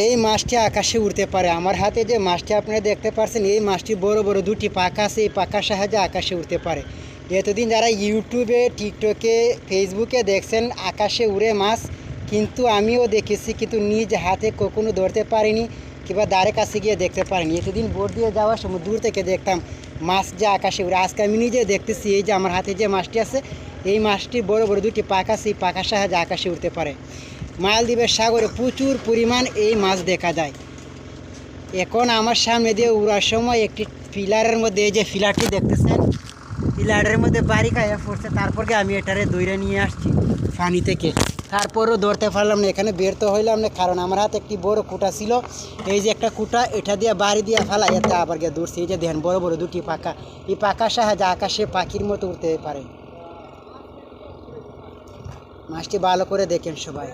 এই মাছটি আকাশে উড়তে পারে। আমার হাতে যে মাছটি আপনারা দেখতে পাচ্ছেন, এই মাছটি বড় বড় দুটি পাখা আছে, এই পাখার সাহায্যে আকাশে উড়তে পারে। এতদিন যারা ইউটিউবে, টিকটকে, ফেসবুকে দেখছেন আকাশে উড়ে মাছ, কিন্তু আমিও দেখেছি, কিন্তু নিজ হাতে কখনো ধরতে পারিনি কিংবা দ্বারে কাছে গিয়ে দেখতে পারিনি। এতদিন বোট দিয়ে যাওয়ার সময় দূর থেকে দেখতাম মাছ যে আকাশে উড়ে। আজকে আমি নিজে দেখতেছি, এই যে আমার হাতে যে মাছটি আছে, এই মাছটি বড় বড় দুটি পাখা আছে, এই পাখার সাহায্যে আকাশে উড়তে পারে। মালদ্বীপের সাগরে প্রচুর পরিমাণ এই মাছ দেখা যায়। এখন আমার সামনে দিয়ে উড়ার সময় একটি পিলারের মধ্যে, এই যে পিলারটি দেখতেছেন, পিলারের মধ্যে বাড়ি খাইয়া পড়ছে। তারপরে আমি এটারে দইরে নিয়ে আসছি পানি থেকে, তারপরও ধরতে পারলাম না। এখানে বের তো হইলাম না, কারণ আমার হাতে একটি বড় কুটা ছিল। এই যে একটা কুটা, এটা দিয়ে বাড়ি দিয়ে ফেলাই, এতে আবার গিয়ে দৌড়ছি। এই যে দেখেন বড় বড় দুটি পাখা, এই পাখার সাহায্যে আকাশে পাখির মতো উঠতে পারে। মাছটি ভালো করে দেখেন সবাই।